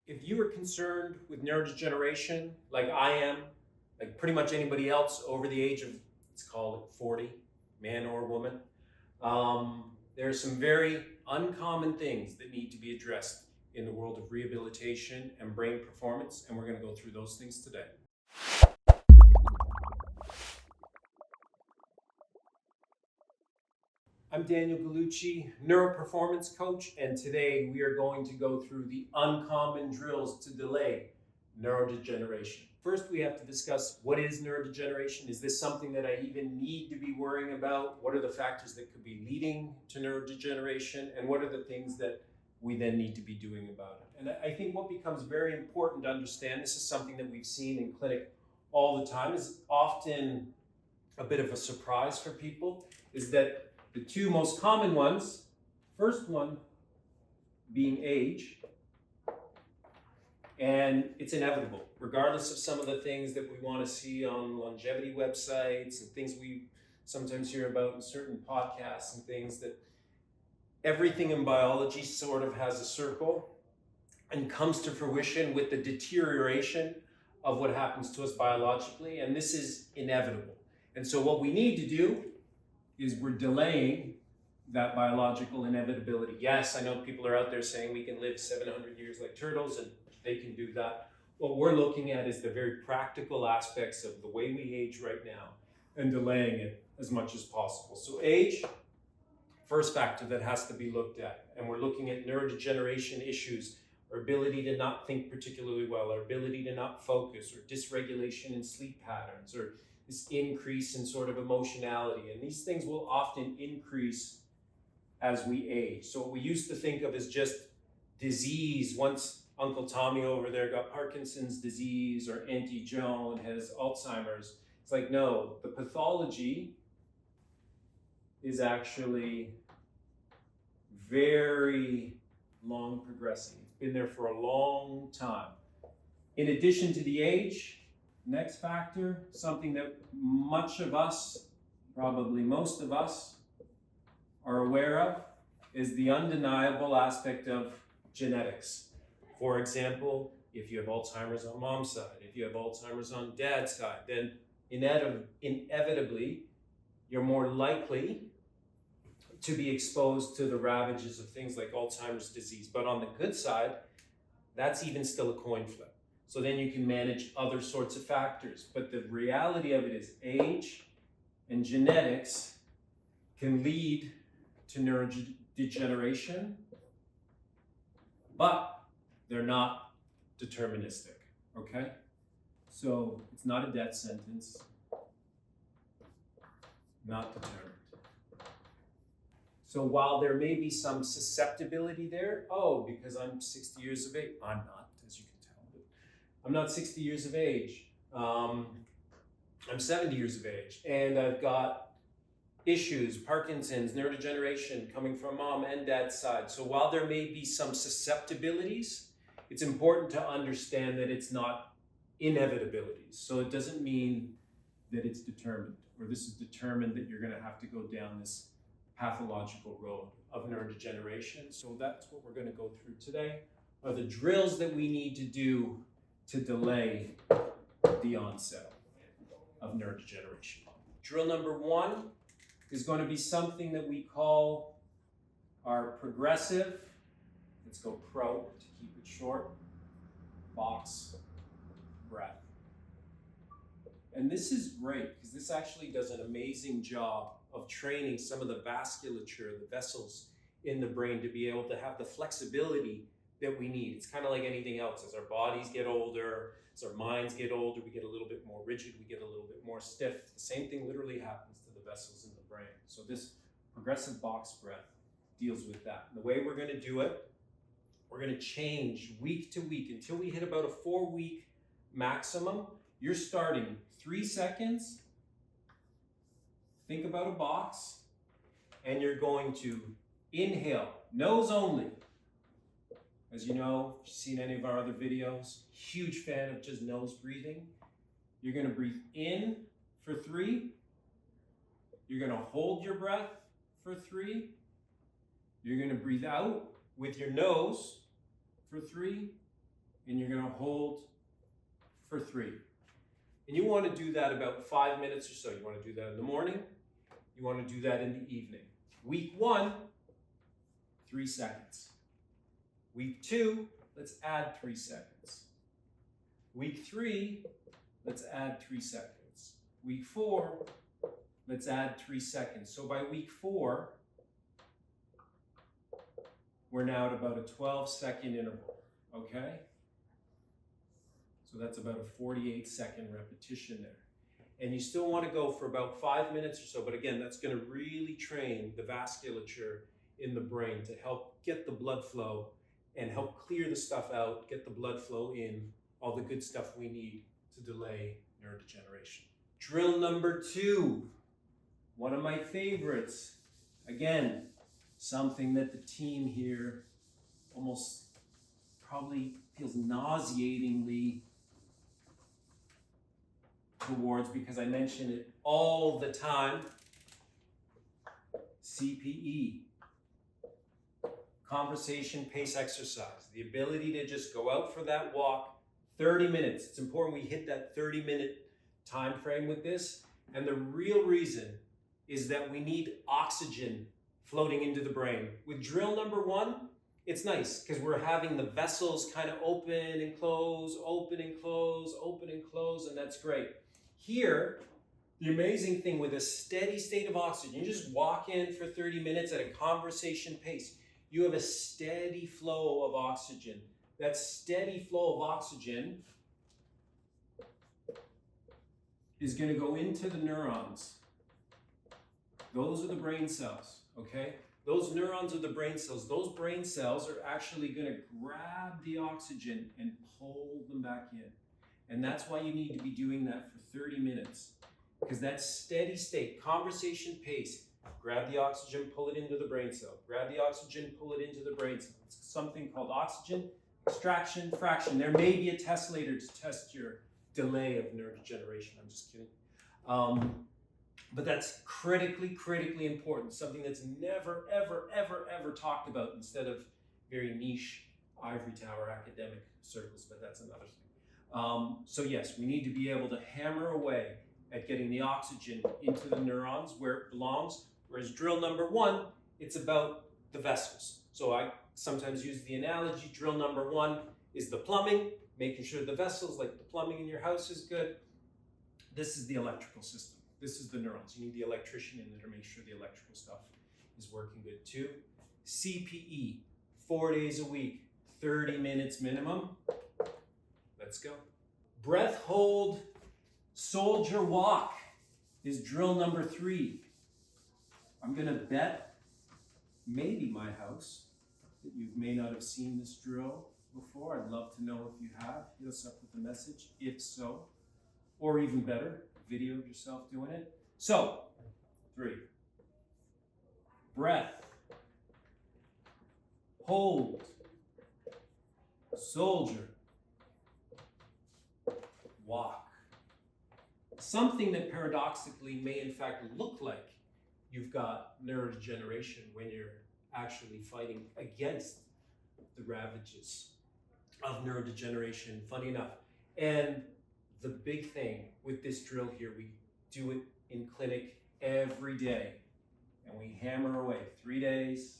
If you are concerned with neurodegeneration, like I am, like pretty much anybody else over the age of, let's call it 40, man or woman, there are some very uncommon things that need to be addressed in the world of rehabilitation and brain performance, and we're going to go through those things today. I'm Daniel Gallucci, neuroperformance coach, and today we are going to go through the uncommon drills to delay neurodegeneration. First, we have to discuss what is neurodegeneration. Is this something that I even need to be worrying about? What are the factors that could be leading to neurodegeneration? And what are the things that we then need to be doing about it? And I think what becomes very important to understand, this is something that we've seen in clinic all the time, is often a bit of a surprise for people, is that the two most common ones, first one being age, and it's inevitable, regardless of some of the things that we want to see on longevity websites and things we sometimes hear about in certain podcasts and things, that everything in biology sort of has a circle and comes to fruition with the deterioration of what happens to us biologically, and this is inevitable. And so what we need to do is we're delaying that biological inevitability. Yes, I know people are out there saying we can live 700 years like turtles, and they can do that. What we're looking at is the very practical aspects of the way we age right now and delaying it as much as possible. So age, first factor that has to be looked at. And we're looking at neurodegeneration issues, our ability to not think particularly well, our ability to not focus, or dysregulation in sleep patterns, or this increase in sort of emotionality. And these things will often increase as we age. So what we used to think of as just disease, once Uncle Tommy over there got Parkinson's disease, or Auntie Joan has Alzheimer's, it's like, no, the pathology is actually very long progressing. It's been there for a long time. In addition to the age, next factor, something that much of us, probably most of us, are aware of, is the undeniable aspect of genetics. For example, if you have Alzheimer's on mom's side, if you have Alzheimer's on dad's side, then inevitably you're more likely to be exposed to the ravages of things like Alzheimer's disease. But on the good side, that's even still a coin flip. So then you can manage other sorts of factors. But the reality of it is age and genetics can lead to neurodegeneration, but they're not deterministic, okay? So it's not a death sentence, not determined. So while there may be some susceptibility there, because I'm 60 years of age, I'm not, as you can tell, but I'm not 60 years of age. I'm 70 years of age, and I've got issues, Parkinson's, neurodegeneration coming from mom and dad's side. So while there may be some susceptibilities, it's important to understand that it's not inevitabilities. So it doesn't mean that it's determined, or this is determined that you're going to have to go down this pathological road of neurodegeneration. So that's what we're going to go through today, are the drills that we need to do to delay the onset of neurodegeneration. Drill number one is going to be something that we call our progressive, let's go pro to keep it short, box breath. And this is great because this actually does an amazing job of training some of the vasculature, the vessels in the brain, to be able to have the flexibility that we need. It's kind of like anything else. As our bodies get older, as our minds get older, we get a little bit more rigid, we get a little bit more stiff. The same thing literally happens to the vessels in the brain. So this progressive box breath deals with that. And the way we're going to do it, we're going to change week to week until we hit about a 4-week maximum. You're starting 3 seconds. Think about a box, and you're going to inhale, nose only. As you know, if you've seen any of our other videos, huge fan of just nose breathing. You're going to breathe in for 3. You're going to hold your breath for 3. You're going to breathe out with your nose for 3. and you're going to hold for 3. And you want to do that about 5 minutes or so. You want to do that in the morning. You want to do that in the evening. Week 1, 3 seconds. Week 2, let's add 3 seconds. Week 3, let's add 3 seconds. Week 4, let's add 3 seconds. So by week 4, we're now at about a 12-second interval, okay? So that's about a 48-second repetition there. And you still want to go for about 5 minutes or so, but again, that's going to really train the vasculature in the brain to help get the blood flow and help clear the stuff out, get the blood flow in, all the good stuff we need to delay neurodegeneration. Drill number 2, one of my favorites. Again, something that the team here almost probably feels nauseatingly towards because I mention it all the time. CPE, conversation pace exercise, the ability to just go out for that walk, 30 minutes. It's important we hit that 30-minute time frame with this. And the real reason is that we need oxygen floating into the brain. With drill number 1, it's nice because we're having the vessels kind of open and close, open and close, open and close, and that's great. Here, the amazing thing with a steady state of oxygen, you just walk in for 30 minutes at a conversation pace. You have a steady flow of oxygen. That steady flow of oxygen is going to go into the neurons. Those are the brain cells, okay? Those neurons are the brain cells. Those brain cells are actually going to grab the oxygen and pull them back in. And that's why you need to be doing that for 30 minutes. Because that steady state, conversation pace, grab the oxygen, pull it into the brain cell. Grab the oxygen, pull it into the brain cell. It's something called oxygen extraction fraction. There may be a test later to test your delay of neurodegeneration. I'm just kidding. But that's critically important. Something that's never, ever talked about instead of very niche ivory tower academic circles, but that's another thing. So yes, we need to be able to hammer away at getting the oxygen into the neurons where it belongs. Whereas drill number 1, it's about the vessels. So I sometimes use the analogy, drill number 1 is the plumbing, making sure the vessels, like the plumbing in your house, is good. This is the electrical system. This is the neurons. You need the electrician in there to make sure the electrical stuff is working good too. CPE, 4 days a week, 30 minutes minimum. Let's go. Breath hold, soldier walk is drill number 3. I'm gonna bet, maybe my house, that you may not have seen this drill before. I'd love to know if you have. Hit us up with a message, if so. Or even better, video of yourself doing it. So, 3. Breath. Hold. Soldier. Walk. Something that paradoxically may in fact look like you've got neurodegeneration when you're actually fighting against the ravages of neurodegeneration, funny enough. And the big thing with this drill here, we do it in clinic every day. And we hammer away 3 days,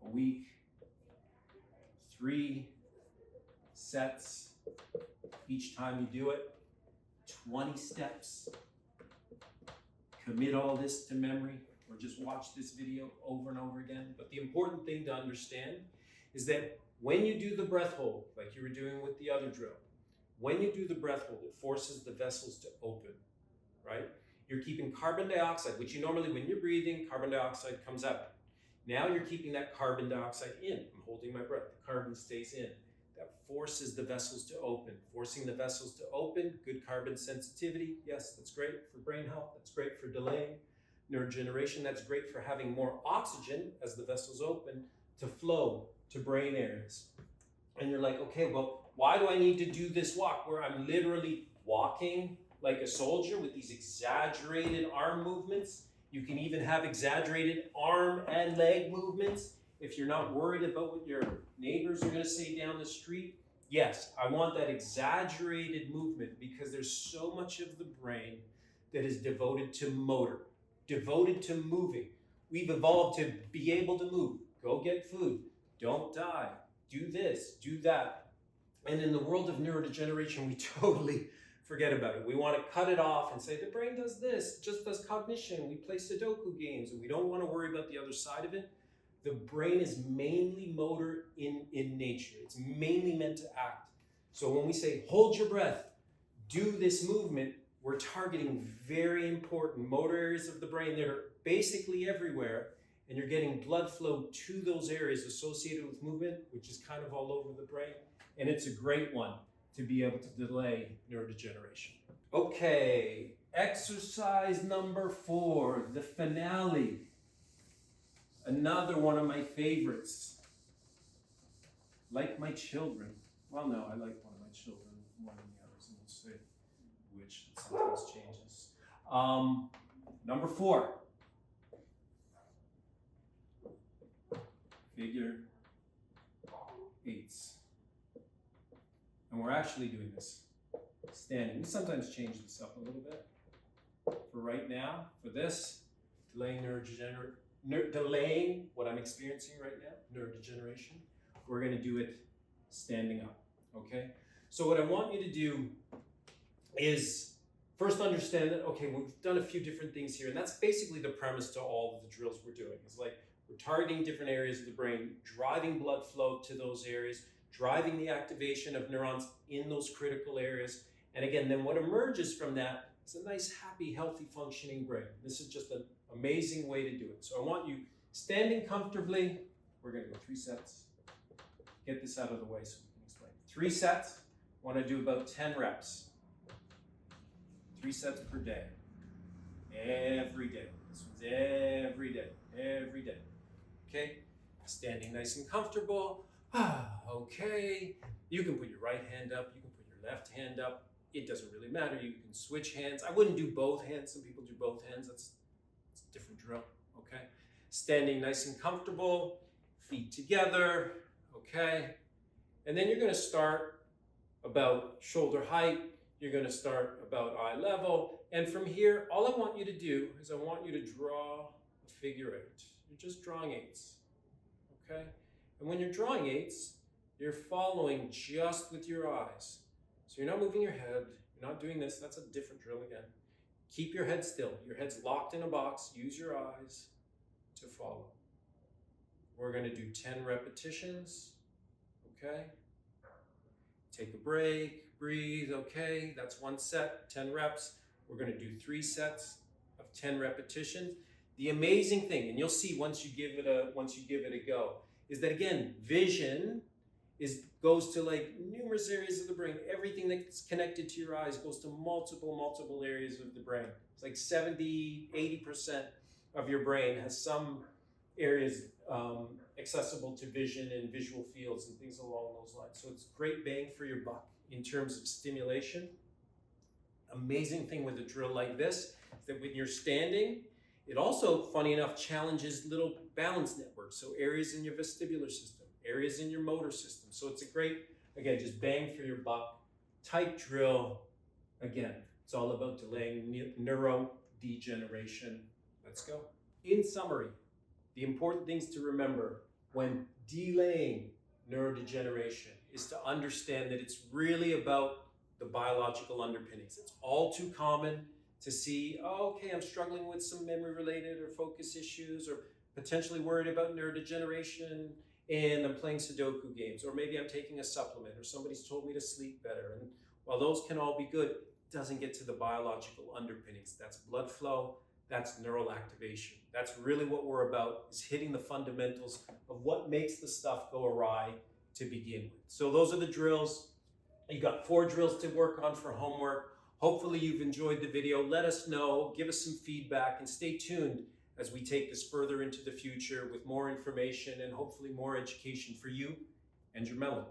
a week, 3 sets. Each time you do it, 20 steps. Commit all this to memory, or just watch this video over and over again. But the important thing to understand is that when you do the breath hold, like you were doing with the other drill, when you do the breath hold, it forces the vessels to open, right? You're keeping carbon dioxide, which you normally, when you're breathing, carbon dioxide comes out. Now you're keeping that carbon dioxide in. I'm holding my breath. The carbon stays in. That forces the vessels to open. Forcing the vessels to open, good carbon sensitivity. Yes, that's great for brain health. That's great for delaying neurodegeneration. That's great for having more oxygen as the vessels open to flow to brain areas. And you're like, okay, well, why do I need to do this walk where I'm literally walking like a soldier with these exaggerated arm movements? You can even have exaggerated arm and leg movements. If you're not worried about what your neighbors are going to say down the street, Yes, I want that exaggerated movement because there's so much of the brain that is devoted to motor, devoted to moving. We've evolved to be able to move, go get food, don't die, do this, do that. And in the world of neurodegeneration, we totally forget about it. We want to cut it off and say the brain does this, just does cognition. We play sudoku games and we don't want to worry about the other side of it. The brain is mainly motor in nature. It's mainly meant to act. So when we say hold your breath, do this movement, we're targeting very important motor areas of the brain that are basically everywhere, and you're getting blood flow to those areas associated with movement, which is kind of all over the brain. And it's a great one to be able to delay neurodegeneration. Okay, exercise number 4, the finale. Another one of my favorites. Like my children. Well, no, I like one of my children more than the others, and we'll see which sometimes changes. Number 4. Figure 8s. And we're actually doing this standing. We sometimes change this up a little bit. For right now, for this, delaying what I'm experiencing right now, neurodegeneration, we're going to do it standing up, okay? So what I want you to do is first understand that, okay, we've done a few different things here, and that's basically the premise to all of the drills we're doing. It's like we're targeting different areas of the brain, driving blood flow to those areas, driving the activation of neurons in those critical areas. And again, then what emerges from that is a nice, happy, healthy, functioning brain. This is just an amazing way to do it. So I want you standing comfortably. We're going to go 3 sets. Get this out of the way so we can explain. 3 sets. I want to do about 10 reps. 3 sets per day. Every day. This one's every day. Every day. Okay? Standing nice and comfortable. Okay. You can put your right hand up. You can put your left hand up. It doesn't really matter. You can switch hands. I wouldn't do both hands. Some people do both hands. It's a different drill. Okay? Standing nice and comfortable. Feet together. Okay? And then you're going to start about shoulder height. You're going to start about eye level. And from here, all I want you to do is I want you to draw a figure 8. You're just drawing 8s. Okay? And when you're drawing 8s, you're following just with your eyes. So you're not moving your head. You're not doing this. That's a different drill again. Keep your head still. Your head's locked in a box. Use your eyes to follow. We're going to do 10 repetitions. Okay? Take a break. Breathe. Okay? That's 1 set, 10 reps. We're going to do 3 sets of 10 repetitions. The amazing thing, and you'll see once you give it a go, is that again, vision goes to like numerous areas of the brain. Everything that's connected to your eyes goes to multiple areas of the brain. It's like 70, 80% of your brain has some areas accessible to vision and visual fields and things along those lines. So it's great bang for your buck in terms of stimulation. Amazing thing with a drill like this is that when you're standing, it also, funny enough, challenges little balance networks. So areas in your vestibular system, areas in your motor system. So it's a great, again, just bang for your buck type drill. Again, it's all about delaying neurodegeneration. Let's go. In summary, the important things to remember when delaying neurodegeneration is to understand that it's really about the biological underpinnings. It's all too common to see, oh, okay, I'm struggling with some memory-related or focus issues, or potentially worried about neurodegeneration, and I'm playing Sudoku games, or maybe I'm taking a supplement, or somebody's told me to sleep better. And while those can all be good, it doesn't get to the biological underpinnings. That's blood flow, that's neural activation. That's really what we're about, is hitting the fundamentals of what makes the stuff go awry to begin with. So those are the drills. You got 4 drills to work on for homework. Hopefully you've enjoyed the video. Let us know, give us some feedback, and stay tuned as we take this further into the future with more information and hopefully more education for you and your melon.